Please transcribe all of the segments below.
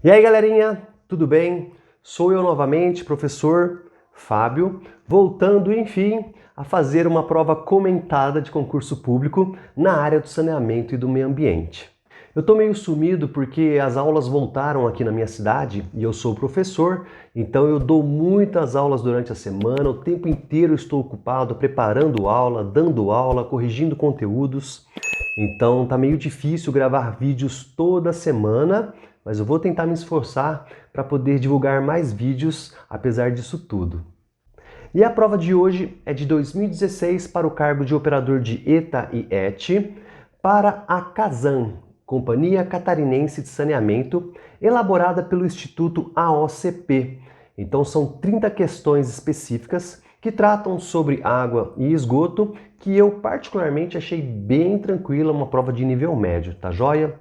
E aí, galerinha, tudo bem? Sou eu novamente, professor Fábio, voltando, enfim, a fazer uma prova comentada de concurso público na área do saneamento e do meio ambiente. Eu tô meio sumido porque as aulas voltaram aqui na minha cidade e eu sou professor, então eu dou muitas aulas durante a semana, o tempo inteiro estou ocupado preparando aula, dando aula, corrigindo conteúdos. Então tá meio difícil gravar vídeos toda semana, mas eu vou tentar me esforçar para poder divulgar mais vídeos apesar disso tudo. E a prova de hoje é de 2016 para o cargo de operador de ETA e ET para a CASAN, Companhia Catarinense de Saneamento, elaborada pelo Instituto AOCP. Então são 30 questões específicas que tratam sobre água e esgoto, que eu particularmente achei bem tranquila, uma prova de nível médio, tá joia?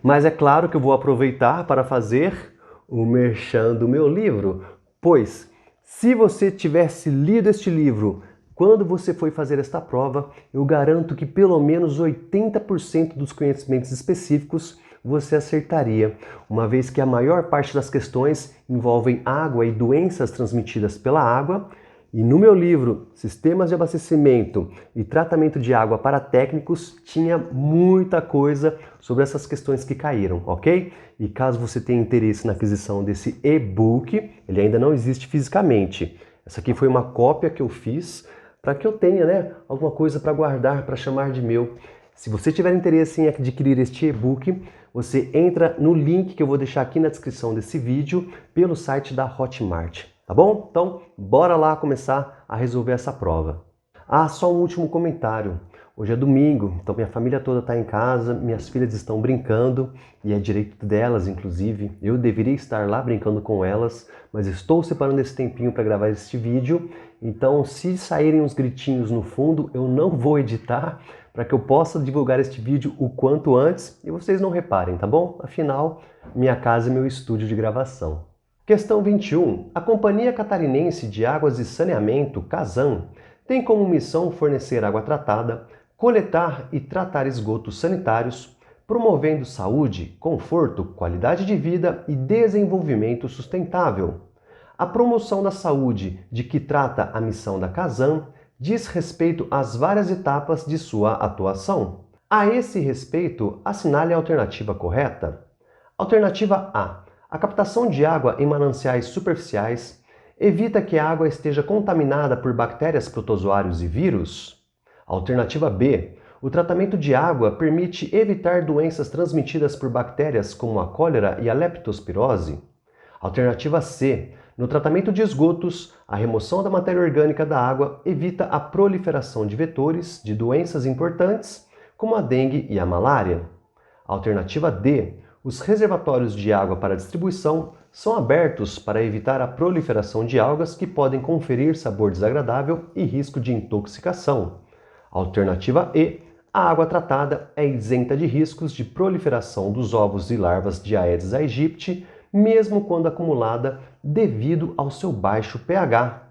Mas é claro que eu vou aproveitar para fazer o merchan do meu livro, pois se você tivesse lido este livro quando você foi fazer esta prova, eu garanto que pelo menos 80% dos conhecimentos específicos você acertaria, uma vez que a maior parte das questões envolvem água e doenças transmitidas pela água. E no meu livro, Sistemas de Abastecimento e Tratamento de Água para Técnicos, tinha muita coisa sobre essas questões que caíram, ok? E caso você tenha interesse na aquisição desse e-book, ele ainda não existe fisicamente. Essa aqui foi uma cópia que eu fiz para que eu tenha, alguma coisa para guardar, para chamar de meu. Se você tiver interesse em adquirir este e-book, você entra no link que eu vou deixar aqui na descrição desse vídeo pelo site da Hotmart. Tá bom? Então, bora lá começar a resolver essa prova. Ah, só um último comentário. Hoje é domingo, então minha família toda está em casa, minhas filhas estão brincando e é direito delas, inclusive. Eu deveria estar lá brincando com elas, mas estou separando esse tempinho para gravar este vídeo. Então, se saírem uns gritinhos no fundo, eu não vou editar para que eu possa divulgar este vídeo o quanto antes e vocês não reparem, tá bom? Afinal, minha casa é meu estúdio de gravação. Questão 21. A Companhia Catarinense de Águas e Saneamento, CASAN, tem como missão fornecer água tratada, coletar e tratar esgotos sanitários, promovendo saúde, conforto, qualidade de vida e desenvolvimento sustentável. A promoção da saúde de que trata a missão da CASAN diz respeito às várias etapas de sua atuação. A esse respeito, assinale a alternativa correta. Alternativa A. A captação de água em mananciais superficiais evita que a água esteja contaminada por bactérias, protozoários e vírus. Alternativa B. O tratamento de água permite evitar doenças transmitidas por bactérias como a cólera e a leptospirose. Alternativa C. No tratamento de esgotos, a remoção da matéria orgânica da água evita a proliferação de vetores de doenças importantes como a dengue e a malária. Alternativa D. Os reservatórios de água para distribuição são abertos para evitar a proliferação de algas que podem conferir sabor desagradável e risco de intoxicação. Alternativa E. A água tratada é isenta de riscos de proliferação dos ovos e larvas de Aedes aegypti, mesmo quando acumulada devido ao seu baixo pH.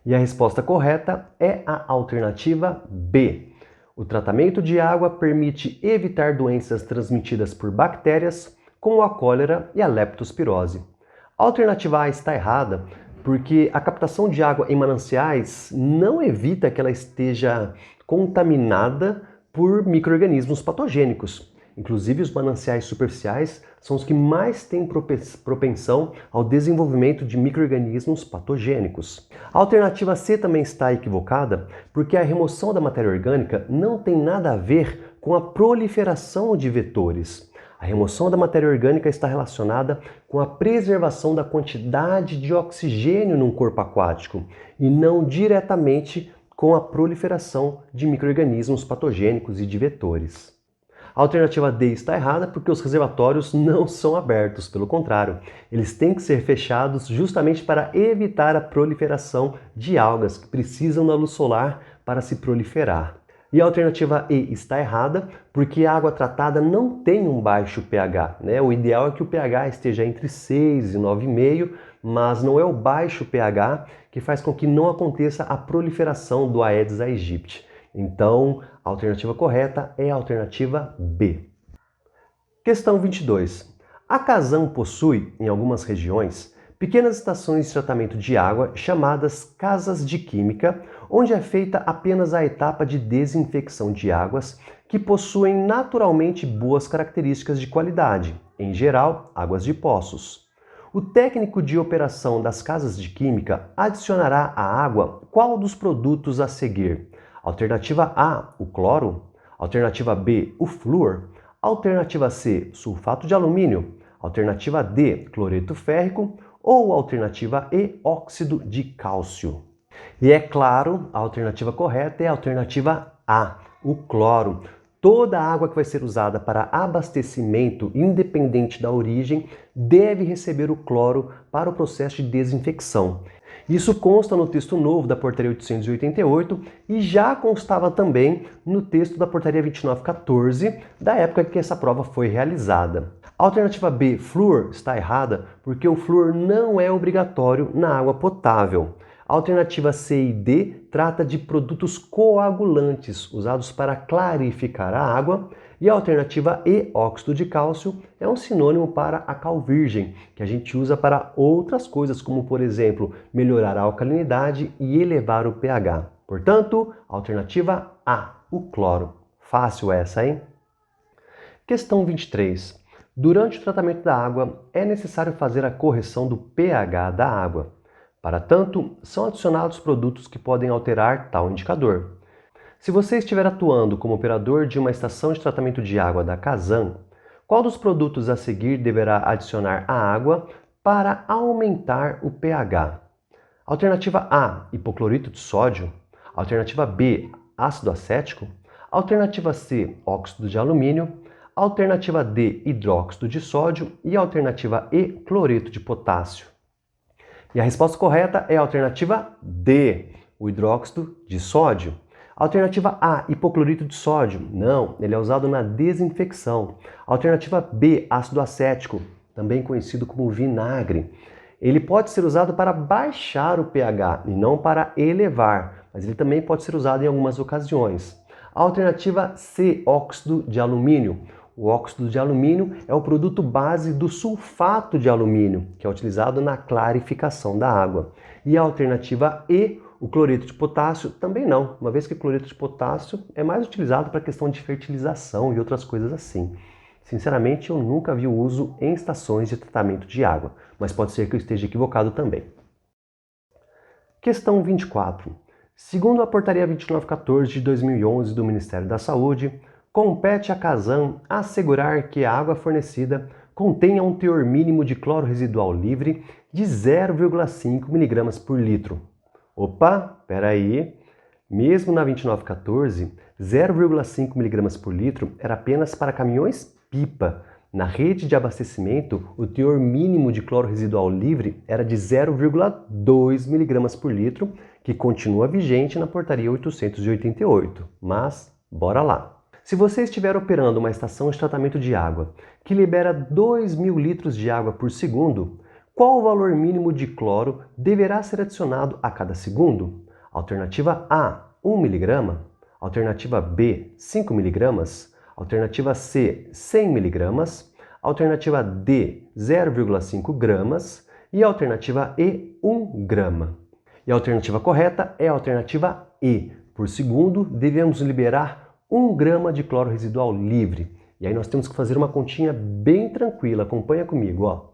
E a resposta correta é a alternativa B. O tratamento de água permite evitar doenças transmitidas por bactérias, como a cólera e a leptospirose. A alternativa A está errada, porque a captação de água em mananciais não evita que ela esteja contaminada por micro-organismos patogênicos. Inclusive, os mananciais superficiais são os que mais têm propensão ao desenvolvimento de micro-organismos patogênicos. A alternativa C também está equivocada, porque a remoção da matéria orgânica não tem nada a ver com a proliferação de vetores. A remoção da matéria orgânica está relacionada com a preservação da quantidade de oxigênio num corpo aquático e não diretamente com a proliferação de micro-organismos patogênicos e de vetores. A alternativa D está errada porque os reservatórios não são abertos, pelo contrário, eles têm que ser fechados justamente para evitar a proliferação de algas que precisam da luz solar para se proliferar. E a alternativa E está errada porque a água tratada não tem um baixo pH, O ideal é que o pH esteja entre 6 e 9,5, mas não é o baixo pH que faz com que não aconteça a proliferação do Aedes aegypti. Então, a alternativa correta é a alternativa B. Questão 22. A Kazan possui, em algumas regiões, pequenas estações de tratamento de água chamadas casas de química, onde é feita apenas a etapa de desinfecção de águas que possuem naturalmente boas características de qualidade, em geral, águas de poços. O técnico de operação das casas de química adicionará à água qual dos produtos a seguir? Alternativa A, o cloro. Alternativa B, o flúor. Alternativa C, sulfato de alumínio. Alternativa D, cloreto férrico. Ou alternativa E, óxido de cálcio. E é claro, a alternativa correta é a alternativa A, o cloro. Toda a água que vai ser usada para abastecimento, independente da origem, deve receber o cloro para o processo de desinfecção. Isso consta no texto novo da Portaria 888 e já constava também no texto da Portaria 2914, da época que essa prova foi realizada. A alternativa B, flúor, está errada porque o flúor não é obrigatório na água potável. A alternativa C e D trata de produtos coagulantes usados para clarificar a água e a alternativa E, óxido de cálcio, é um sinônimo para a cal virgem, que a gente usa para outras coisas, como por exemplo, melhorar a alcalinidade e elevar o pH. Portanto, a alternativa A, o cloro. Fácil essa, hein? Questão 23. Durante o tratamento da água, é necessário fazer a correção do pH da água. Para tanto, são adicionados produtos que podem alterar tal indicador. Se você estiver atuando como operador de uma estação de tratamento de água da Kazan, qual dos produtos a seguir deverá adicionar à água para aumentar o pH? Alternativa A, hipoclorito de sódio. Alternativa B, ácido acético. Alternativa C, óxido de alumínio. Alternativa D, hidróxido de sódio. E alternativa E, cloreto de potássio. E a resposta correta é a alternativa D, o hidróxido de sódio. Alternativa A, hipoclorito de sódio. Não, ele é usado na desinfecção. Alternativa B, ácido acético, também conhecido como vinagre. Ele pode ser usado para baixar o pH e não para elevar, mas ele também pode ser usado em algumas ocasiões. Alternativa C, óxido de alumínio. O óxido de alumínio é o produto base do sulfato de alumínio, que é utilizado na clarificação da água. E a alternativa E, o cloreto de potássio, também não, uma vez que o cloreto de potássio é mais utilizado para questão de fertilização e outras coisas assim. Sinceramente, eu nunca vi o uso em estações de tratamento de água, mas pode ser que eu esteja equivocado também. Questão 24. Segundo a Portaria 2914 de 2011 do Ministério da Saúde, compete à Kazan assegurar que a água fornecida contenha um teor mínimo de cloro residual livre de 0,5 mg por litro. Opa, peraí! Mesmo na 2914, 0,5 mg por litro era apenas para caminhões-pipa. Na rede de abastecimento, o teor mínimo de cloro residual livre era de 0,2 mg por litro, que continua vigente na Portaria 888. Mas, bora lá! Se você estiver operando uma estação de tratamento de água que libera 2.000 litros de água por segundo, qual o valor mínimo de cloro deverá ser adicionado a cada segundo? Alternativa A, 1 mg. Alternativa B, 5 mg. Alternativa C, 100 mg. Alternativa D, 0,5 gramas. E a alternativa E, 1 grama. E a alternativa correta é a alternativa E. Por segundo, devemos liberar 1 grama de cloro residual livre. E aí nós temos que fazer uma continha bem tranquila. Acompanha comigo, ó.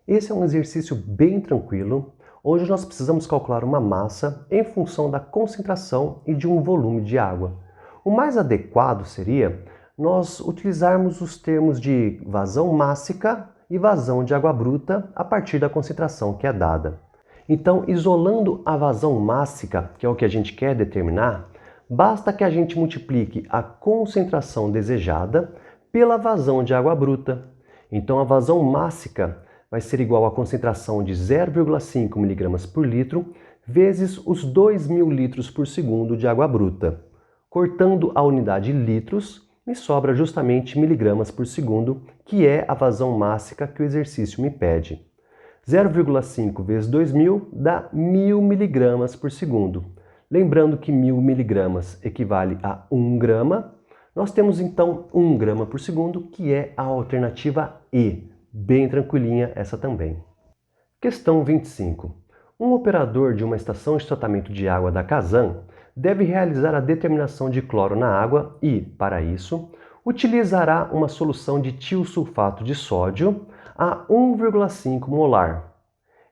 Esse é um exercício bem tranquilo, onde nós precisamos calcular uma massa em função da concentração e de um volume de água. O mais adequado seria nós utilizarmos os termos de vazão mássica e vazão de água bruta a partir da concentração que é dada. Então, isolando a vazão mássica, que é o que a gente quer determinar, basta que a gente multiplique a concentração desejada pela vazão de água bruta. Então, a vazão mássica vai ser igual à concentração de 0,5 mg por litro vezes os 2.000 litros por segundo de água bruta. Cortando a unidade litros, me sobra justamente miligramas por segundo, que é a vazão mássica que o exercício me pede. 0,5 vezes 2.000 dá 1.000 miligramas por segundo. Lembrando que 1.000 miligramas equivale a 1 grama, nós temos então 1 grama por segundo, que é a alternativa E, Bem tranquilinha essa também. Questão 25. Um operador de uma estação de tratamento de água da Casan deve realizar a determinação de cloro na água e, para isso, utilizará uma solução de tiosulfato de sódio a 1,5 molar.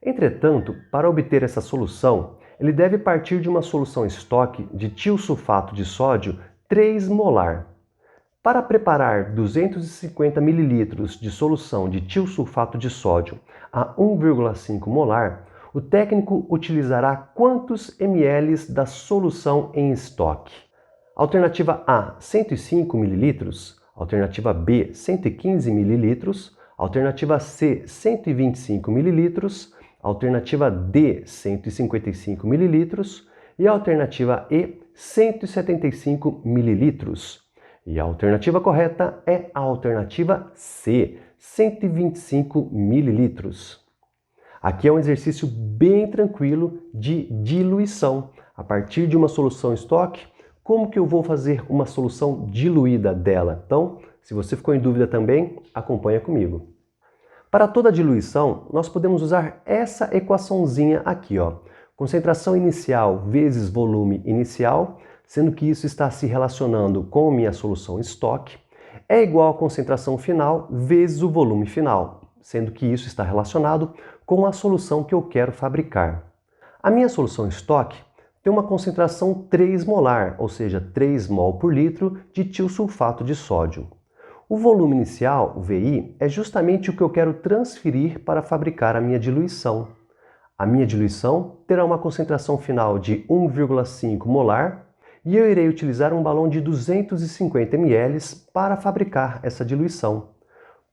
Entretanto, para obter essa solução, ele deve partir de uma solução estoque de tiosulfato de sódio 3 molar. Para preparar 250 ml de solução de tiosulfato de sódio a 1,5 molar, o técnico utilizará quantos ml da solução em estoque? Alternativa A, 105 ml, alternativa B, 115 ml, alternativa C, 125 ml, alternativa D, 155 ml e alternativa E, 175 ml. E a alternativa correta é a alternativa C, 125 ml. Aqui é um exercício bem tranquilo de diluição. A partir de uma solução estoque, como que eu vou fazer uma solução diluída dela? Então, se você ficou em dúvida também, acompanha comigo. Para toda diluição, nós podemos usar essa equaçãozinha aqui, ó. Concentração inicial vezes volume inicial, sendo que isso está se relacionando com minha solução estoque, é igual a concentração final vezes o volume final, sendo que isso está relacionado com a solução que eu quero fabricar. A minha solução estoque tem uma concentração 3 molar, ou seja, 3 mol por litro de tiosulfato de sódio. O volume inicial, o VI, é justamente o que eu quero transferir para fabricar a minha diluição. A minha diluição terá uma concentração final de 1,5 molar e eu irei utilizar um balão de 250 ml para fabricar essa diluição.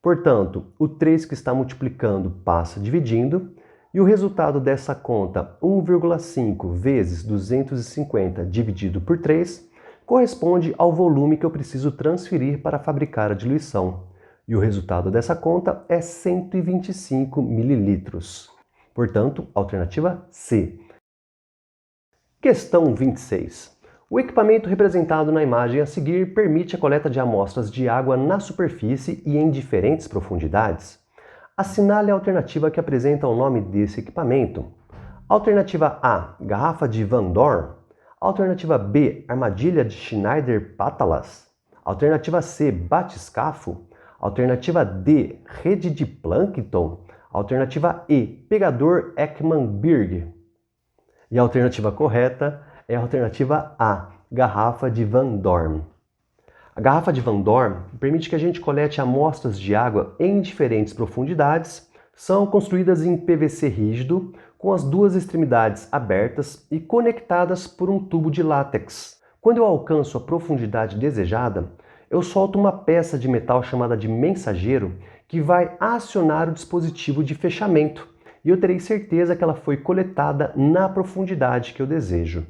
Portanto, o 3 que está multiplicando passa dividindo e o resultado dessa conta 1,5 vezes 250 dividido por 3 corresponde ao volume que eu preciso transferir para fabricar a diluição. E o resultado dessa conta é 125 ml. Portanto, alternativa C. Questão 26. O equipamento representado na imagem a seguir permite a coleta de amostras de água na superfície e em diferentes profundidades. Assinale a alternativa que apresenta o nome desse equipamento. Alternativa A, garrafa de Van Dorn. Alternativa B, armadilha de Schneider-Patalas. Alternativa C, batiscafo. Alternativa D, rede de plâncton. Alternativa E, pegador Ekman-Birg. E a alternativa correta é a alternativa A, garrafa de Van Dorn. A garrafa de Van Dorn permite que a gente colete amostras de água em diferentes profundidades, são construídas em PVC rígido, com as duas extremidades abertas e conectadas por um tubo de látex. Quando eu alcanço a profundidade desejada, eu solto uma peça de metal chamada de mensageiro que vai acionar o dispositivo de fechamento e eu terei certeza que ela foi coletada na profundidade que eu desejo.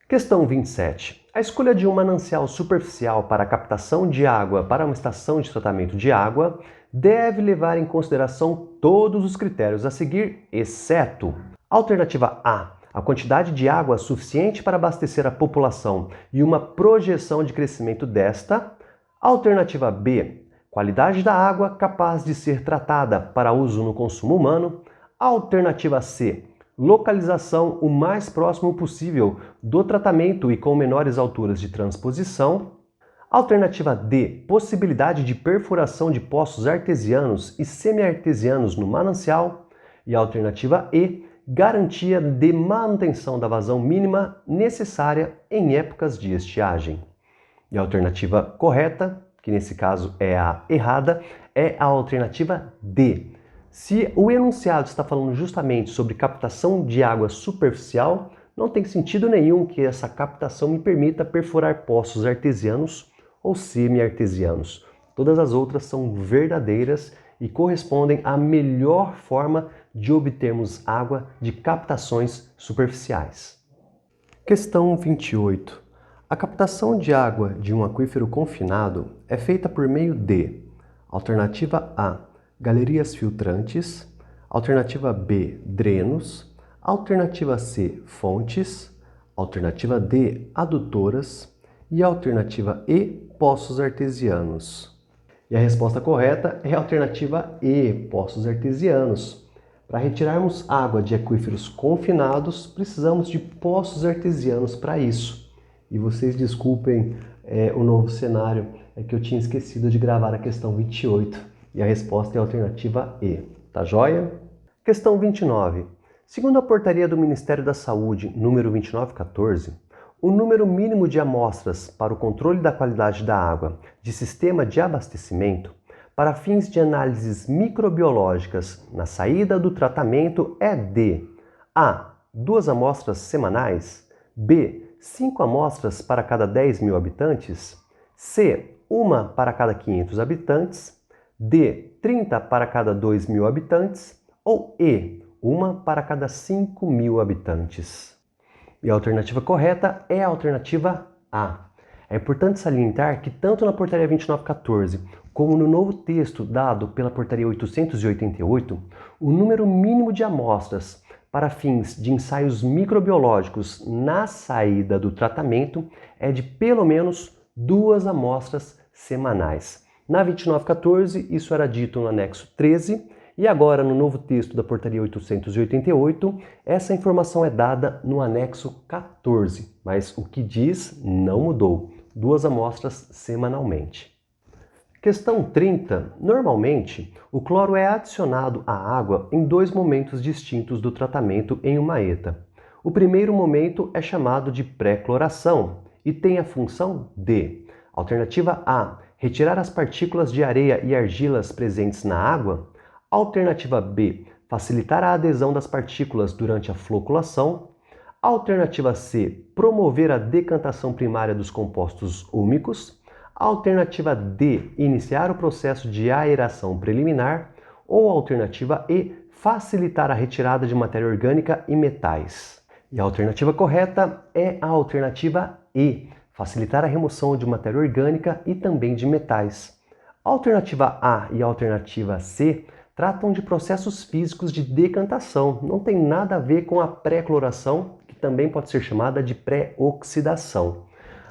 Questão 27. A escolha de um manancial superficial para a captação de água para uma estação de tratamento de água deve levar em consideração todos os critérios a seguir, exceto: alternativa A, a quantidade de água suficiente para abastecer a população e uma projeção de crescimento desta; alternativa B, qualidade da água capaz de ser tratada para uso no consumo humano; alternativa C, localização o mais próximo possível do tratamento e com menores alturas de transposição; alternativa D, possibilidade de perfuração de poços artesianos e semi-artesianos no manancial; e alternativa E, garantia de manutenção da vazão mínima necessária em épocas de estiagem. E a alternativa correta, que nesse caso é a errada, é a alternativa D. Se o enunciado está falando justamente sobre captação de água superficial, não tem sentido nenhum que essa captação me permita perfurar poços artesianos ou semi-artesianos. Todas as outras são verdadeiras e correspondem à melhor forma de obtermos água de captações superficiais. Questão 28. A captação de água de um aquífero confinado é feita por meio de: alternativa A, galerias filtrantes; alternativa B, drenos; alternativa C, fontes; alternativa D, adutoras; e alternativa E, poços artesianos. E a resposta correta é a alternativa E, poços artesianos. Para retirarmos água de aquíferos confinados, precisamos de poços artesianos para isso. E vocês desculpem o novo cenário, é que eu tinha esquecido de gravar a questão 28. E a resposta é a alternativa E. Tá joia? Questão 29. Segundo a portaria do Ministério da Saúde, número 2914, o número mínimo de amostras para o controle da qualidade da água de sistema de abastecimento para fins de análises microbiológicas na saída do tratamento é de A. 2 amostras semanais, B. 5 amostras para cada 10 mil habitantes, C. 1 para cada 500 habitantes, D. 30 para cada 2 mil habitantes ou E. 1 para cada 5 mil habitantes. E a alternativa correta é a alternativa A. É importante salientar que tanto na portaria 2914 como no novo texto dado pela portaria 888, o número mínimo de amostras para fins de ensaios microbiológicos na saída do tratamento é de pelo menos 2 amostras semanais. Na 2914, isso era dito no anexo 13, e agora, no novo texto da portaria 888, essa informação é dada no anexo 14, mas o que diz não mudou, 2 amostras semanalmente. Questão 30. Normalmente, o cloro é adicionado à água em 2 momentos distintos do tratamento em uma ETA. O primeiro momento é chamado de pré-cloração e tem a função de: alternativa A, retirar as partículas de areia e argilas presentes na água. Alternativa B, facilitar a adesão das partículas durante a floculação. Alternativa C, promover a decantação primária dos compostos úmicos. Alternativa D, iniciar o processo de aeração preliminar. Ou alternativa E, facilitar a retirada de matéria orgânica e metais. E a alternativa correta é a alternativa E, facilitar a remoção de matéria orgânica e também de metais. A alternativa A e a alternativa C tratam de processos físicos de decantação, não tem nada a ver com a pré-cloração, que também pode ser chamada de pré-oxidação.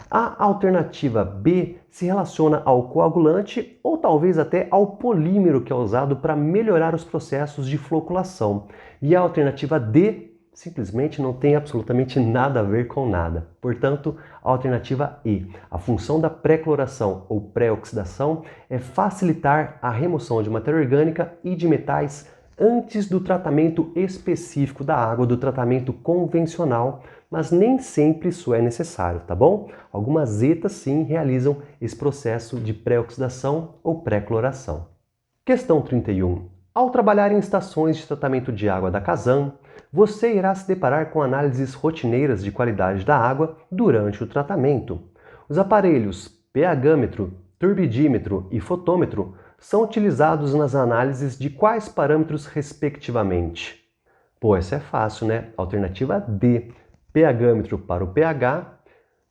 A alternativa B se relaciona ao coagulante ou talvez até ao polímero que é usado para melhorar os processos de floculação. E a alternativa D simplesmente não tem absolutamente nada a ver com nada. Portanto, a alternativa E. A função da pré-cloração ou pré-oxidação é facilitar a remoção de matéria orgânica e de metais antes do tratamento específico da água, do tratamento convencional, mas nem sempre isso é necessário, tá bom? Algumas ETAs sim realizam esse processo de pré-oxidação ou pré-cloração. Questão 31. Ao trabalhar em estações de tratamento de água da Casan, você irá se deparar com análises rotineiras de qualidade da água durante o tratamento. Os aparelhos pH-metro, turbidímetro e fotômetro são utilizados nas análises de quais parâmetros respectivamente? Pô, essa é fácil, né? Alternativa D, pH-metro para o pH,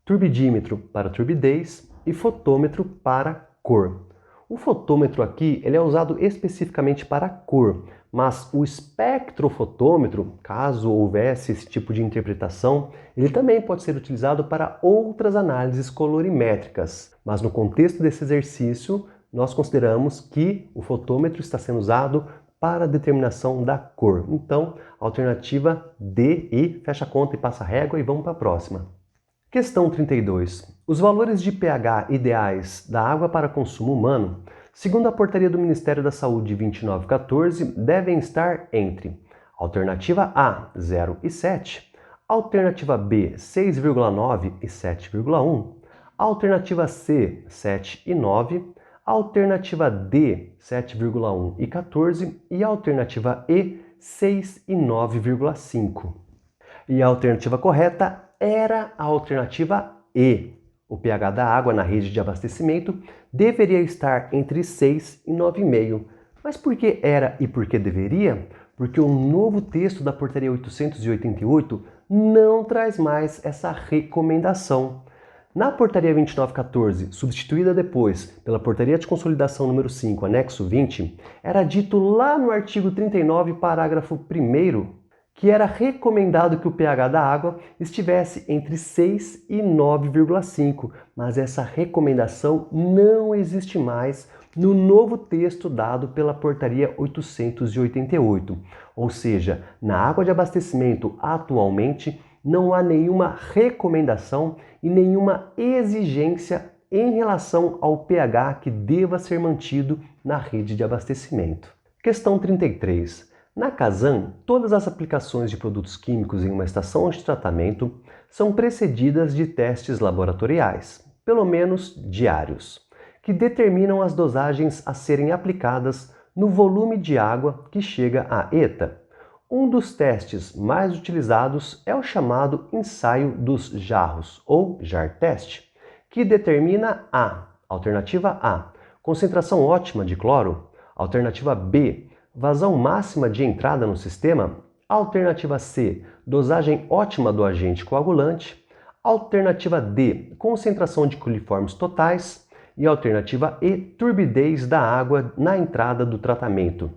turbidímetro para a turbidez e fotômetro para cor. O fotômetro aqui ele é usado especificamente para cor, mas o espectrofotômetro, caso houvesse esse tipo de interpretação, ele também pode ser utilizado para outras análises colorimétricas. Mas no contexto desse exercício, nós consideramos que o fotômetro está sendo usado para a determinação da cor. Então, alternativa D e fecha a conta e passa a régua e vamos para a próxima. Questão 32. Os valores de pH ideais da água para consumo humano, segundo a portaria do Ministério da Saúde 2914, devem estar entre alternativa A, 0 e 7, alternativa B, 6,9 e 7,1, alternativa C, 7 e 9, alternativa D, 7,1 e 14 e alternativa E, 6 e 9,5. E a alternativa correta era a alternativa E. O pH da água na rede de abastecimento deveria estar entre 6 e 9,5. Mas por que era e por que deveria? Porque o novo texto da portaria 888 não traz mais essa recomendação. Na portaria 2914, substituída depois pela portaria de consolidação número 5, anexo 20, era dito lá no artigo 39, parágrafo 1º, que era recomendado que o pH da água estivesse entre 6 e 9,5, mas essa recomendação não existe mais no novo texto dado pela Portaria 888, ou seja, na água de abastecimento atualmente não há nenhuma recomendação e nenhuma exigência em relação ao pH que deva ser mantido na rede de abastecimento. Questão 33. Na Casan, todas as aplicações de produtos químicos em uma estação de tratamento são precedidas de testes laboratoriais, pelo menos diários, que determinam as dosagens a serem aplicadas no volume de água que chega à ETA. Um dos testes mais utilizados é o chamado ensaio dos jarros, ou jar test, que determina alternativa A, concentração ótima de cloro, alternativa B, vazão máxima de entrada no sistema, alternativa C, dosagem ótima do agente coagulante, alternativa D, concentração de coliformes totais e alternativa E, turbidez da água na entrada do tratamento.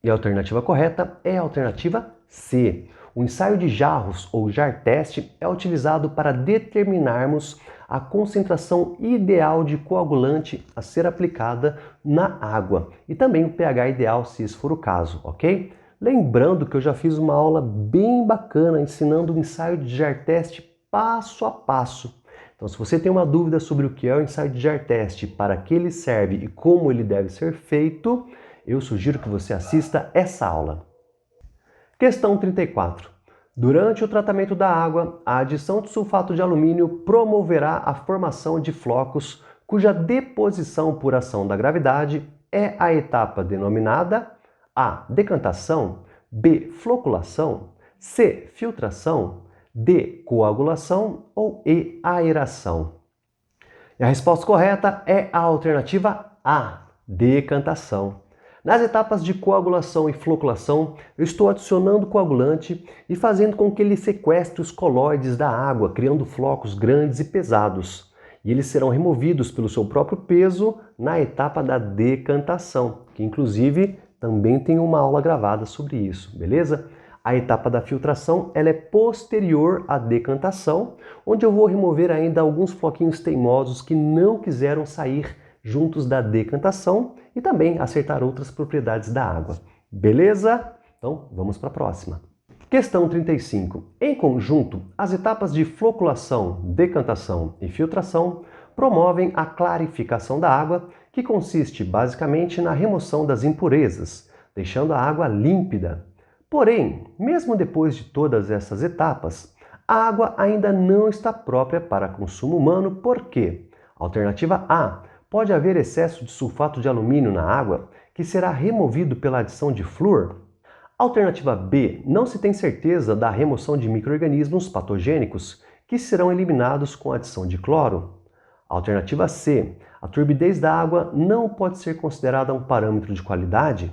E a alternativa correta é a alternativa C. O ensaio de jarros ou jar test é utilizado para determinarmos a concentração ideal de coagulante a ser aplicada na água e também o pH ideal se isso for o caso, ok? Lembrando que eu já fiz uma aula bem bacana ensinando o ensaio de jar test passo a passo. Então, se você tem uma dúvida sobre o que é o ensaio de jar test, para que ele serve e como ele deve ser feito, eu sugiro que você assista essa aula. Questão 34. Durante o tratamento da água, a adição de sulfato de alumínio promoverá a formação de flocos cuja deposição por ação da gravidade é a etapa denominada A. Decantação, B. Floculação, C. Filtração, D. Coagulação ou E. Aeração. E a resposta correta é a alternativa A. Decantação. Nas etapas de coagulação e floculação, eu estou adicionando coagulante e fazendo com que ele sequestre os colóides da água, criando flocos grandes e pesados. E eles serão removidos pelo seu próprio peso na etapa da decantação, que inclusive também tem uma aula gravada sobre isso, beleza? A etapa da filtração ela é posterior à decantação, onde eu vou remover ainda alguns floquinhos teimosos que não quiseram sair juntos da decantação e também acertar outras propriedades da água. Beleza? Então, vamos para a próxima. Questão 35. Em conjunto, as etapas de floculação, decantação e filtração promovem a clarificação da água, que consiste basicamente na remoção das impurezas, deixando a água límpida. Porém, mesmo depois de todas essas etapas, a água ainda não está própria para consumo humano, por quê? Alternativa A. Pode haver excesso de sulfato de alumínio na água, que será removido pela adição de flúor. Alternativa B. Não se tem certeza da remoção de micro-organismos patogênicos, que serão eliminados com a adição de cloro. Alternativa C. A turbidez da água não pode ser considerada um parâmetro de qualidade.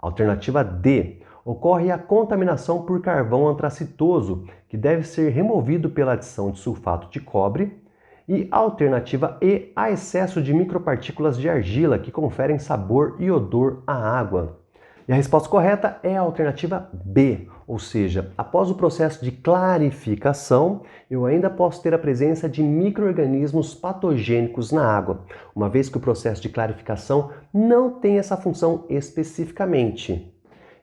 Alternativa D. Ocorre a contaminação por carvão antracitoso, que deve ser removido pela adição de sulfato de cobre. E alternativa E, há excesso de micropartículas de argila que conferem sabor e odor à água. E a resposta correta é a alternativa B, ou seja, após o processo de clarificação, eu ainda posso ter a presença de micro-organismos patogênicos na água, uma vez que o processo de clarificação não tem essa função especificamente,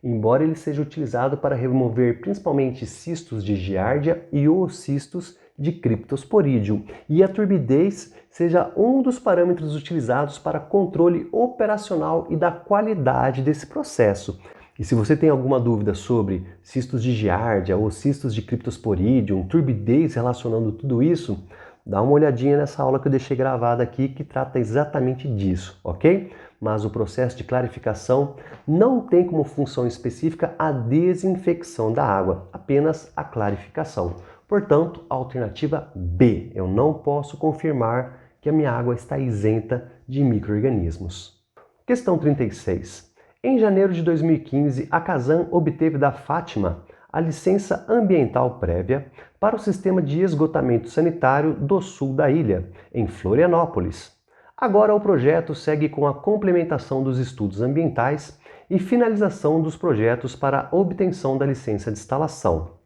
embora ele seja utilizado para remover principalmente cistos de giardia e oocistos de Cryptosporidium, e a turbidez seja um dos parâmetros utilizados para controle operacional e da qualidade desse processo. E se você tem alguma dúvida sobre cistos de giardia ou cistos de Cryptosporidium, turbidez relacionando tudo isso, dá uma olhadinha nessa aula que eu deixei gravada aqui que trata exatamente disso, ok? Mas o processo de clarificação não tem como função específica a desinfecção da água, apenas a clarificação. Portanto, a alternativa B. Eu não posso confirmar que a minha água está isenta de micro-organismos. Questão 36. Em janeiro de 2015, a Casan obteve da Fátima a licença ambiental prévia para o sistema de esgotamento sanitário do sul da ilha, em Florianópolis. Agora o projeto segue com a complementação dos estudos ambientais e finalização dos projetos para a obtenção da licença de instalação.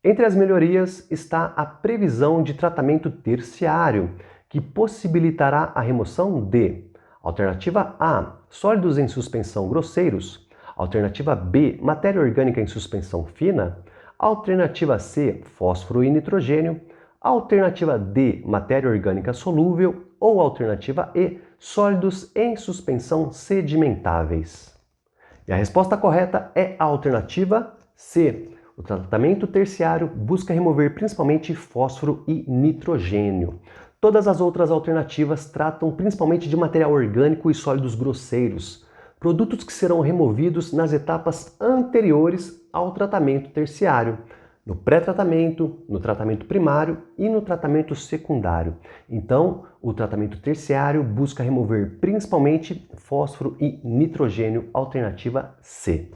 Entre as melhorias está a previsão de tratamento terciário, que possibilitará a remoção de Alternativa A, sólidos em suspensão grosseiros. Alternativa B, matéria orgânica em suspensão fina. Alternativa C, fósforo e nitrogênio. Alternativa D, matéria orgânica solúvel. Ou alternativa E, sólidos em suspensão sedimentáveis. E a resposta correta é a alternativa C. O tratamento terciário busca remover principalmente fósforo e nitrogênio. Todas as outras alternativas tratam principalmente de material orgânico e sólidos grosseiros, produtos que serão removidos nas etapas anteriores ao tratamento terciário, no pré-tratamento, no tratamento primário e no tratamento secundário. Então, o tratamento terciário busca remover principalmente fósforo e nitrogênio, alternativa C.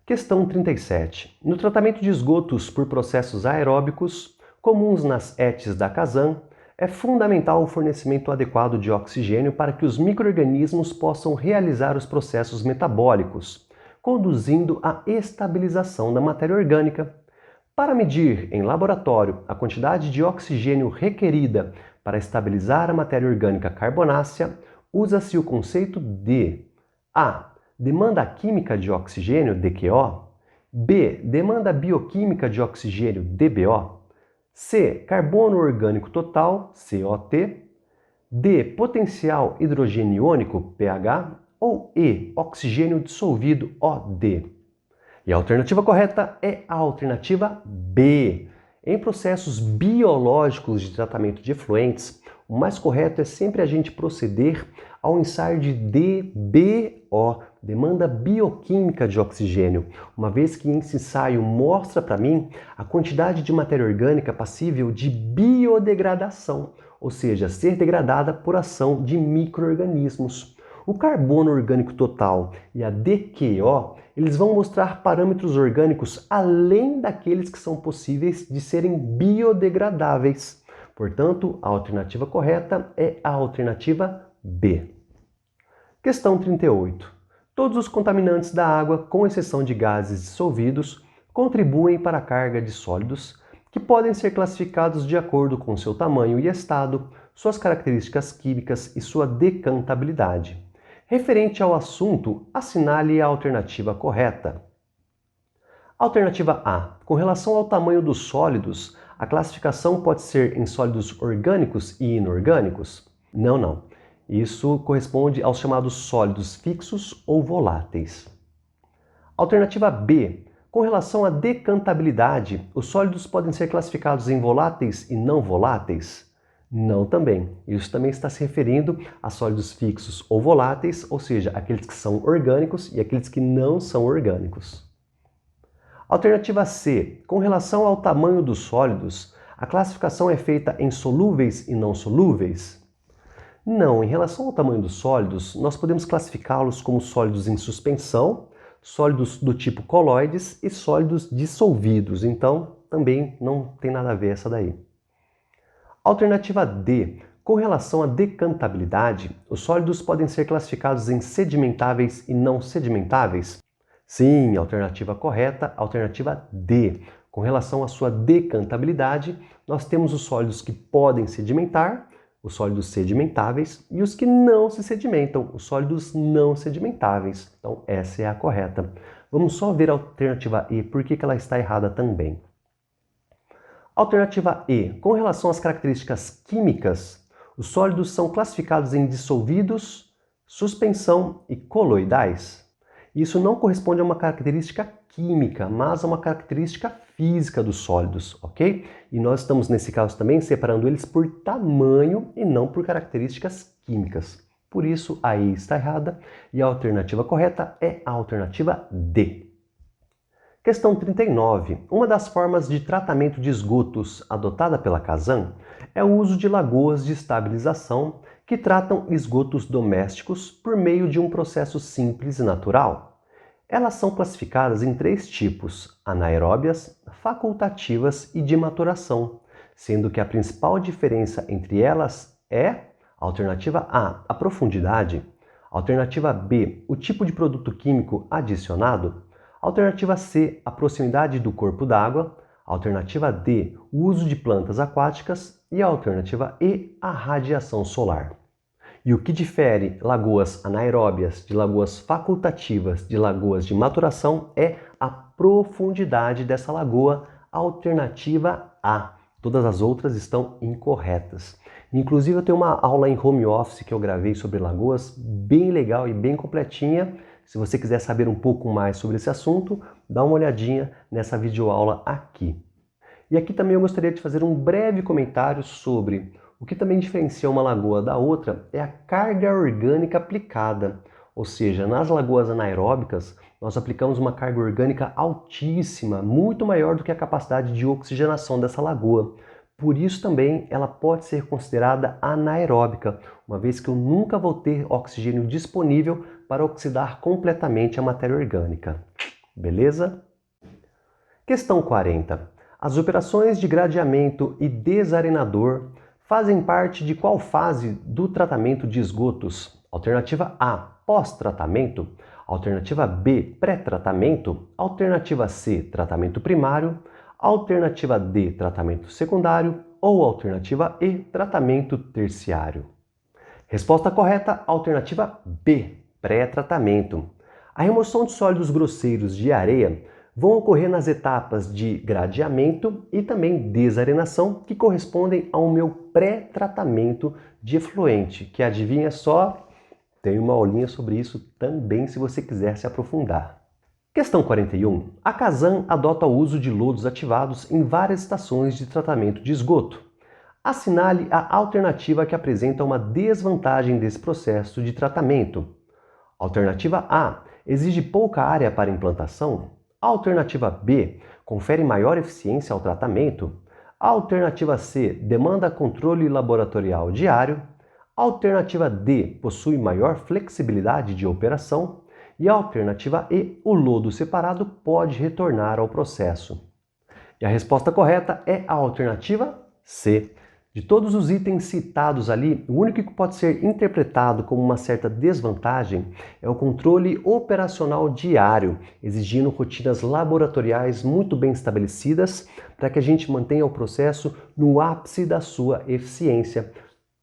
Questão 37. No tratamento de esgotos por processos aeróbicos, comuns nas ETs da Kazan, é fundamental o fornecimento adequado de oxigênio para que os micro-organismos possam realizar os processos metabólicos, conduzindo à estabilização da matéria orgânica. Para medir em laboratório a quantidade de oxigênio requerida para estabilizar a matéria orgânica carbonácea, usa-se o conceito de A. Demanda química de oxigênio, DQO. B. Demanda bioquímica de oxigênio, DBO. C. Carbono orgânico total, COT. D. Potencial hidrogênio iônico, pH. Ou E. Oxigênio dissolvido, OD. E a alternativa correta é a alternativa B. Em processos biológicos de tratamento de efluentes, o mais correto é sempre a gente proceder ao ensaio de DBO, demanda bioquímica de oxigênio, uma vez que esse ensaio mostra para mim a quantidade de matéria orgânica passível de biodegradação, ou seja, ser degradada por ação de micro-organismos. O carbono orgânico total e a DQO, eles vão mostrar parâmetros orgânicos além daqueles que são possíveis de serem biodegradáveis. Portanto, a alternativa correta é a alternativa B. Questão 38. Todos os contaminantes da água, com exceção de gases dissolvidos, contribuem para a carga de sólidos, que podem ser classificados de acordo com seu tamanho e estado, suas características químicas e sua decantabilidade. Referente ao assunto, assinale a alternativa correta. Alternativa A. Com relação ao tamanho dos sólidos, a classificação pode ser em sólidos orgânicos e inorgânicos? Não. Isso corresponde aos chamados sólidos fixos ou voláteis. Alternativa B. Com relação à decantabilidade, os sólidos podem ser classificados em voláteis e não voláteis? Não também. Isso também está se referindo a sólidos fixos ou voláteis, ou seja, aqueles que são orgânicos e aqueles que não são orgânicos. Alternativa C. Com relação ao tamanho dos sólidos, a classificação é feita em solúveis e não solúveis? Não, em relação ao tamanho dos sólidos, nós podemos classificá-los como sólidos em suspensão, sólidos do tipo coloides e sólidos dissolvidos, então também não tem nada a ver essa daí. Alternativa D. Com relação à decantabilidade, os sólidos podem ser classificados em sedimentáveis e não sedimentáveis? Sim, alternativa correta, alternativa D. Com relação à sua decantabilidade, nós temos os sólidos que podem sedimentar, os sólidos sedimentáveis, e os que não se sedimentam, os sólidos não sedimentáveis. Então, essa é a correta. Vamos só ver a alternativa E, por que ela está errada também. Alternativa E. Com relação às características químicas, os sólidos são classificados em dissolvidos, suspensão e coloidais. Isso não corresponde a uma característica química, mas a uma característica física dos sólidos, ok? E nós estamos, nesse caso também, separando eles por tamanho e não por características químicas. Por isso, a E está errada e a alternativa correta é a alternativa D. Questão 39. Uma das formas de tratamento de esgotos adotada pela Kazan é o uso de lagoas de estabilização que tratam esgotos domésticos por meio de um processo simples e natural. Elas são classificadas em 3 tipos: anaeróbias, facultativas e de maturação, sendo que a principal diferença entre elas é alternativa A, a profundidade, alternativa B, o tipo de produto químico adicionado, alternativa C, a proximidade do corpo d'água, alternativa D, o uso de plantas aquáticas e a alternativa E, a radiação solar. E o que difere lagoas anaeróbias de lagoas facultativas de lagoas de maturação é a profundidade dessa lagoa, alternativa A. Todas as outras estão incorretas. Inclusive eu tenho uma aula em home office que eu gravei sobre lagoas, bem legal e bem completinha. Se você quiser saber um pouco mais sobre esse assunto, dá uma olhadinha nessa videoaula aqui. E aqui também eu gostaria de fazer um breve comentário sobre o que também diferencia uma lagoa da outra é a carga orgânica aplicada. Ou seja, nas lagoas anaeróbicas, nós aplicamos uma carga orgânica altíssima, muito maior do que a capacidade de oxigenação dessa lagoa. Por isso também ela pode ser considerada anaeróbica, uma vez que eu nunca vou ter oxigênio disponível para oxidar completamente a matéria orgânica. Beleza? Questão 40. As operações de gradeamento e desarenador fazem parte de qual fase do tratamento de esgotos? Alternativa A, pós-tratamento. Alternativa B, pré-tratamento. Alternativa C, tratamento primário. Alternativa D, tratamento secundário. Ou alternativa E, tratamento terciário. Resposta correta, alternativa B, pré-tratamento. A remoção de sólidos grosseiros de areia vão ocorrer nas etapas de gradeamento e também desarenação, que correspondem ao meu pré-tratamento de efluente, que adivinha só, tem uma aulinha sobre isso também se você quiser se aprofundar. Questão 41. A Casan adota o uso de lodos ativados em várias estações de tratamento de esgoto. Assinale a alternativa que apresenta uma desvantagem desse processo de tratamento. Alternativa A. Exige pouca área para implantação. Alternativa B. Confere maior eficiência ao tratamento. Alternativa C. Demanda controle laboratorial diário. Alternativa D. Possui maior flexibilidade de operação. E a alternativa E. O lodo separado pode retornar ao processo. E a resposta correta é a alternativa C. De todos os itens citados ali, o único que pode ser interpretado como uma certa desvantagem é o controle operacional diário, exigindo rotinas laboratoriais muito bem estabelecidas para que a gente mantenha o processo no ápice da sua eficiência.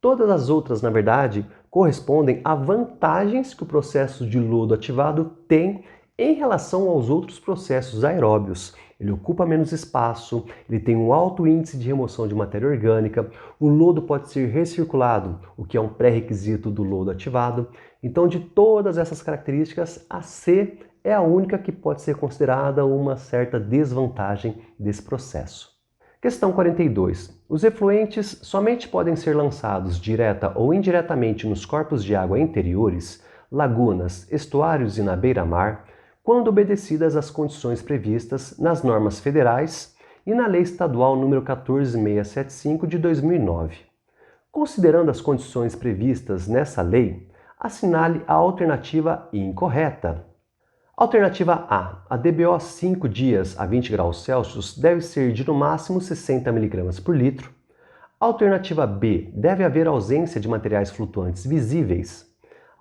Todas as outras, na verdade, correspondem a vantagens que o processo de lodo ativado tem em relação aos outros processos aeróbios. Ele ocupa menos espaço, ele tem um alto índice de remoção de matéria orgânica, o lodo pode ser recirculado, o que é um pré-requisito do lodo ativado. Então, de todas essas características, a C é a única que pode ser considerada uma certa desvantagem desse processo. Questão 42. Os efluentes somente podem ser lançados direta ou indiretamente nos corpos de água interiores, lagunas, estuários e na beira-mar, quando obedecidas às condições previstas nas normas federais e na Lei Estadual nº 14675 de 2009. Considerando as condições previstas nessa lei, assinale a alternativa incorreta. Alternativa A. A DBO 5 dias a 20 graus Celsius deve ser de no máximo 60 mg por litro. Alternativa B. Deve haver ausência de materiais flutuantes visíveis.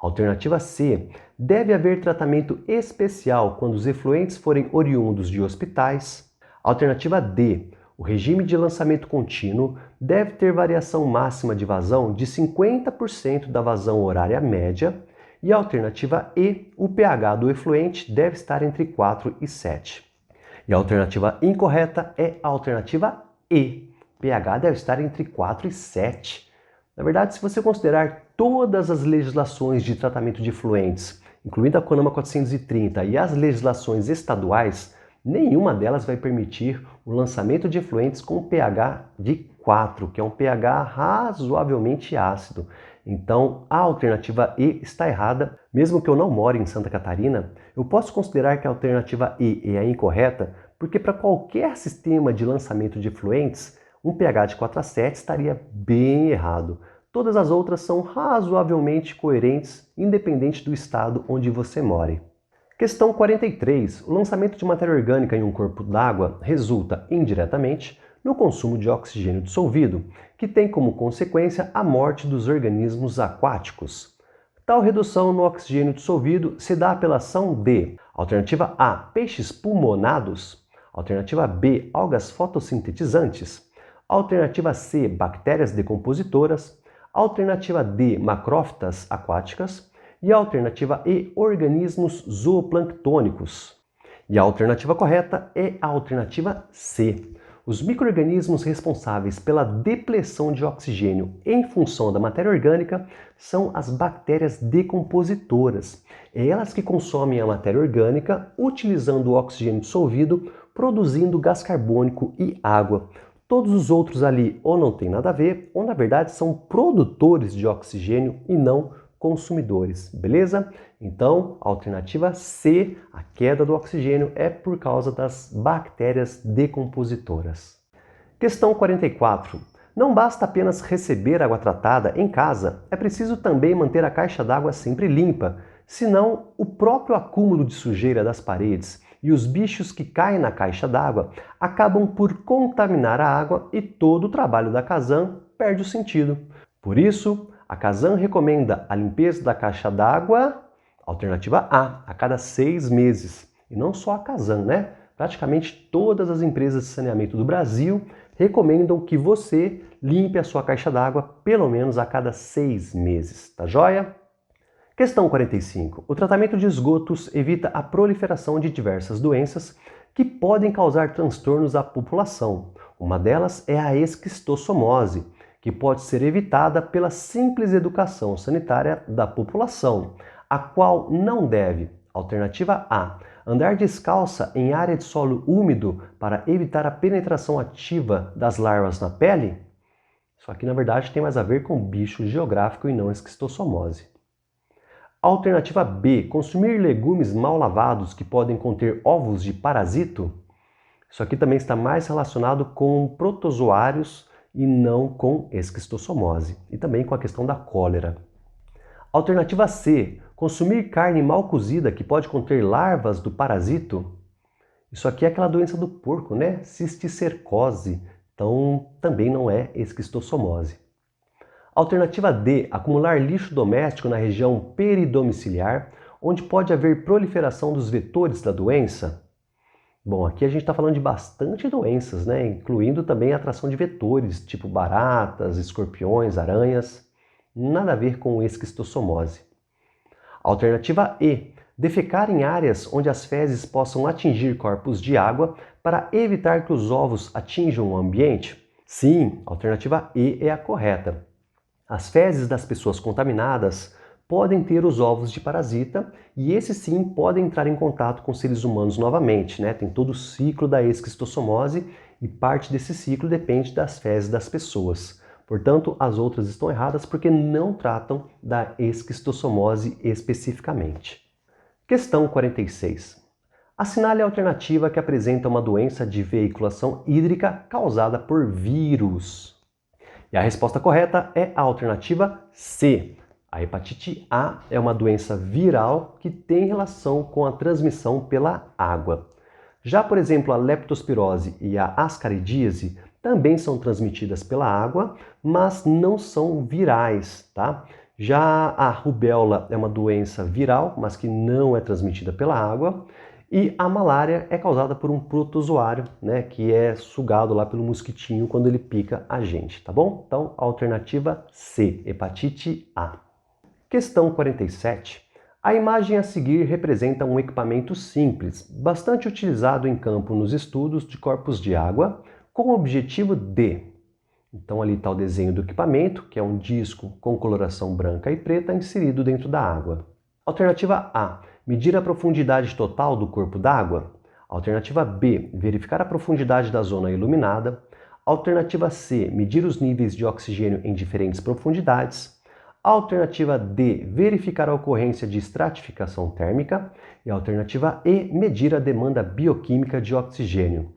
Alternativa C. Deve haver tratamento especial quando os efluentes forem oriundos de hospitais. Alternativa D. O regime de lançamento contínuo deve ter variação máxima de vazão de 50% da vazão horária média. E a alternativa E. O pH do efluente deve estar entre 4 e 7. E a alternativa incorreta é a alternativa E. pH deve estar entre 4 e 7. Na verdade, se você considerar todas as legislações de tratamento de efluentes, incluindo a CONAMA 430 e as legislações estaduais, nenhuma delas vai permitir o lançamento de efluentes com pH de 4, que é um pH razoavelmente ácido. Então, a alternativa E está errada. Mesmo que eu não more em Santa Catarina, eu posso considerar que a alternativa E é a incorreta, porque para qualquer sistema de lançamento de efluentes, um pH de 4 a 7 estaria bem errado. Todas as outras são razoavelmente coerentes, independente do estado onde você more. Questão 43. O lançamento de matéria orgânica em um corpo d'água resulta, indiretamente, no consumo de oxigênio dissolvido, que tem como consequência a morte dos organismos aquáticos. Tal redução no oxigênio dissolvido se dá pela ação de: alternativa A, peixes pulmonados; alternativa B, algas fotossintetizantes; alternativa C, bactérias decompositoras; Alternativa D, macrófitas aquáticas. E a alternativa E, organismos zooplânctônicos. E a alternativa correta é a alternativa C. Os micro-organismos responsáveis pela depleção de oxigênio em função da matéria orgânica são as bactérias decompositoras. É elas que consomem a matéria orgânica utilizando o oxigênio dissolvido, produzindo gás carbônico e água. Todos os outros ali ou não tem nada a ver, ou na verdade são produtores de oxigênio e não consumidores, beleza? Então, a alternativa C, a queda do oxigênio, é por causa das bactérias decompositoras. Questão 44. Não basta apenas receber água tratada em casa, é preciso também manter a caixa d'água sempre limpa, senão o próprio acúmulo de sujeira das paredes e os bichos que caem na caixa d'água acabam por contaminar a água e todo o trabalho da Casan perde o sentido. Por isso, a Casan recomenda a limpeza da caixa d'água, alternativa A cada 6 meses. E não só a Casan, né? Praticamente todas as empresas de saneamento do Brasil recomendam que você limpe a sua caixa d'água pelo menos a cada 6 meses, tá joia? Questão 45. O tratamento de esgotos evita a proliferação de diversas doenças que podem causar transtornos à população. Uma delas é a esquistossomose, que pode ser evitada pela simples educação sanitária da população, a qual não deve, alternativa A, andar descalça em área de solo úmido para evitar a penetração ativa das larvas na pele. Isso aqui, na verdade, tem mais a ver com bicho geográfico e não esquistossomose. Alternativa B, consumir legumes mal lavados que podem conter ovos de parasito. Isso aqui também está mais relacionado com protozoários e não com esquistossomose, e também com a questão da cólera. Alternativa C, consumir carne mal cozida que pode conter larvas do parasito. Isso aqui é aquela doença do porco, né? Cisticercose, então também não é esquistossomose. Alternativa D, acumular lixo doméstico na região peridomiciliar, onde pode haver proliferação dos vetores da doença. Bom, aqui a gente está falando de bastante doenças, né? Incluindo também a atração de vetores, tipo baratas, escorpiões, aranhas. Nada a ver com esquistossomose. Alternativa E, defecar em áreas onde as fezes possam atingir corpos de água para evitar que os ovos atinjam o ambiente. Sim, a alternativa E é a correta. As fezes das pessoas contaminadas podem ter os ovos de parasita e esses sim podem entrar em contato com seres humanos novamente, né? Tem todo o ciclo da esquistossomose e parte desse ciclo depende das fezes das pessoas. Portanto, as outras estão erradas porque não tratam da esquistossomose especificamente. Questão 46. Assinale a alternativa que apresenta uma doença de veiculação hídrica causada por vírus. E a resposta correta é a alternativa C. A hepatite A é uma doença viral que tem relação com a transmissão pela água. Já, por exemplo, a leptospirose e a ascaridíase também são transmitidas pela água, mas não são virais, tá? Já a rubéola é uma doença viral, mas que não é transmitida pela água. E a malária é causada por um protozoário, né, que é sugado lá pelo mosquitinho quando ele pica a gente, tá bom? Então, a alternativa C, hepatite A. Questão 47. A imagem a seguir representa um equipamento simples, bastante utilizado em campo nos estudos de corpos de água, com o objetivo de... Então ali está o desenho do equipamento, que é um disco com coloração branca e preta inserido dentro da água. Alternativa A, medir a profundidade total do corpo d'água. Alternativa B, verificar a profundidade da zona iluminada. Alternativa C, medir os níveis de oxigênio em diferentes profundidades. Alternativa D, verificar a ocorrência de estratificação térmica. E a alternativa E, medir a demanda bioquímica de oxigênio.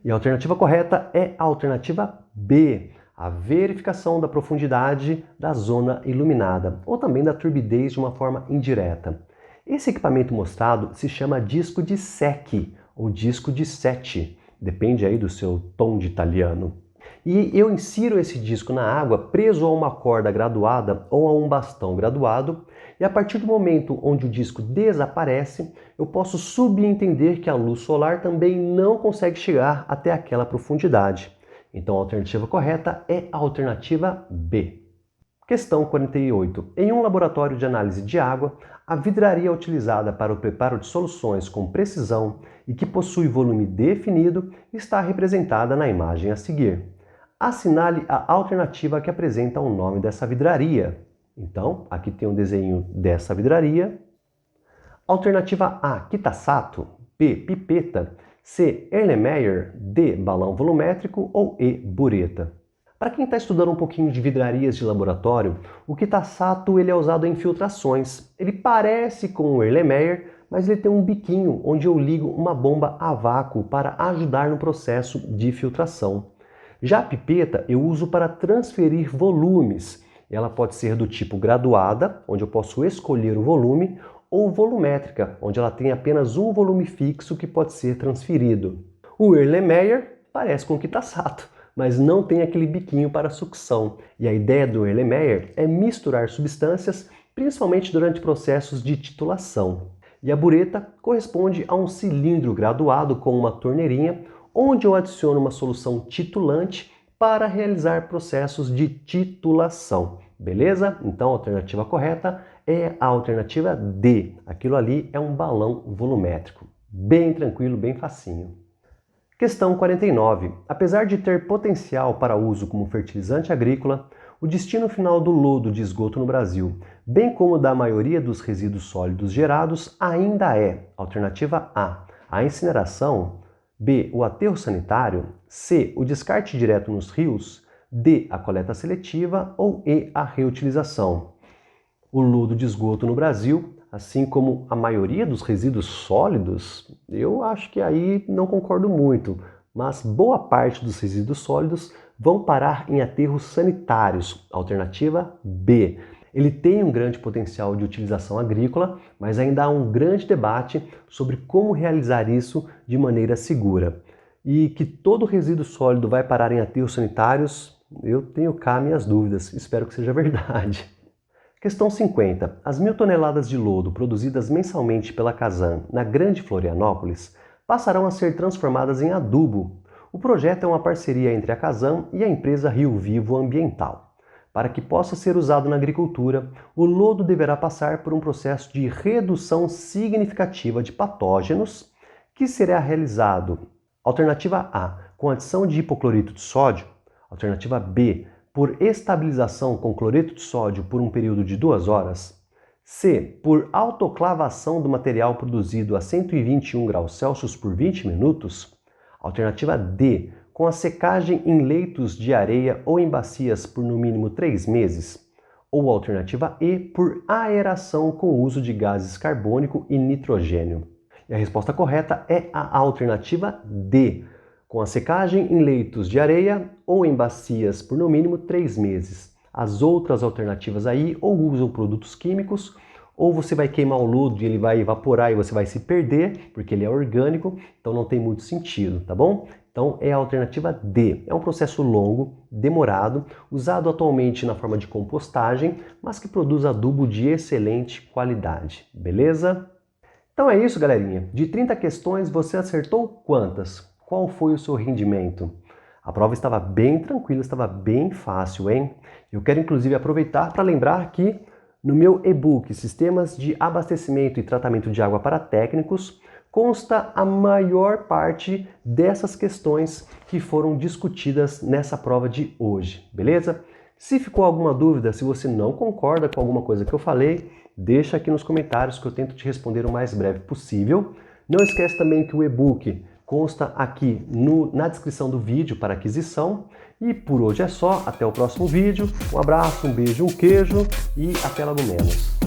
E a alternativa correta é a alternativa B, a verificação da profundidade da zona iluminada, ou também da turbidez de uma forma indireta. Esse equipamento mostrado se chama disco de Secchi, ou disco de Secchi, depende aí do seu tom de italiano. E eu insiro esse disco na água preso a uma corda graduada ou a um bastão graduado, e a partir do momento onde o disco desaparece, eu posso subentender que a luz solar também não consegue chegar até aquela profundidade. Então a alternativa correta é a alternativa B. Questão 48. Em um laboratório de análise de água, a vidraria utilizada para o preparo de soluções com precisão e que possui volume definido está representada na imagem a seguir. Assinale a alternativa que apresenta o nome dessa vidraria. Então, aqui tem um desenho dessa vidraria. Alternativa A, Kitasato. B, pipeta. C, Erlenmeyer. D, balão volumétrico. Ou E, bureta. Para quem está estudando um pouquinho de vidrarias de laboratório, o Kitasato ele é usado em filtrações. Ele parece com o Erlenmeyer, mas ele tem um biquinho onde eu ligo uma bomba a vácuo para ajudar no processo de filtração. Já a pipeta eu uso para transferir volumes. Ela pode ser do tipo graduada, onde eu posso escolher o volume, ou volumétrica, onde ela tem apenas um volume fixo que pode ser transferido. O Erlenmeyer parece com o Kitasato, mas não tem aquele biquinho para sucção. E a ideia do Erlenmeyer é misturar substâncias, principalmente durante processos de titulação. E a bureta corresponde a um cilindro graduado com uma torneirinha, onde eu adiciono uma solução titulante para realizar processos de titulação. Beleza? Então a alternativa correta é a alternativa D. Aquilo ali é um balão volumétrico. Bem tranquilo, bem facinho. Questão 49. Apesar de ter potencial para uso como fertilizante agrícola, o destino final do lodo de esgoto no Brasil, bem como da maioria dos resíduos sólidos gerados, ainda é alternativa A incineração, B, o aterro sanitário, C, o descarte direto nos rios, D, a coleta seletiva ou E, a reutilização. O lodo de esgoto no Brasil, assim como a maioria dos resíduos sólidos, eu acho que aí não concordo muito, mas boa parte dos resíduos sólidos vão parar em aterros sanitários, alternativa B. Ele tem um grande potencial de utilização agrícola, mas ainda há um grande debate sobre como realizar isso de maneira segura. E que todo resíduo sólido vai parar em aterros sanitários, eu tenho cá minhas dúvidas, espero que seja verdade. Questão 50. As 1.000 toneladas de lodo produzidas mensalmente pela Casan na Grande Florianópolis passarão a ser transformadas em adubo. O projeto é uma parceria entre a Casan e a empresa Rio Vivo Ambiental. Para que possa ser usado na agricultura, o lodo deverá passar por um processo de redução significativa de patógenos, que será realizado, alternativa A, com adição de hipoclorito de sódio, alternativa B, por estabilização com cloreto de sódio por um período de 2 horas, C, por autoclavação do material produzido a 121 graus Celsius por 20 minutos, alternativa D, com a secagem em leitos de areia ou em bacias por no mínimo 3 meses, ou alternativa E, por aeração com o uso de gases carbônico e nitrogênio. E a resposta correta é a alternativa D, com a secagem em leitos de areia ou em bacias por no mínimo 3 meses. As outras alternativas aí ou usam produtos químicos, ou você vai queimar o lodo e ele vai evaporar e você vai se perder, porque ele é orgânico, então não tem muito sentido, tá bom? Então é a alternativa D. É um processo longo, demorado, usado atualmente na forma de compostagem, mas que produz adubo de excelente qualidade, beleza? Então é isso, galerinha. De 30 questões, você acertou quantas? Qual foi o seu rendimento? A prova estava bem tranquila, estava bem fácil, hein? Eu quero inclusive aproveitar para lembrar que no meu e-book Sistemas de Abastecimento e Tratamento de Água para Técnicos consta a maior parte dessas questões que foram discutidas nessa prova de hoje, beleza? Se ficou alguma dúvida, se você não concorda com alguma coisa que eu falei, deixa aqui nos comentários que eu tento te responder o mais breve possível. Não esquece também que o e-book consta aqui na descrição do vídeo para aquisição. E por hoje é só, até o próximo vídeo. Um abraço, um beijo, um queijo e até logo menos.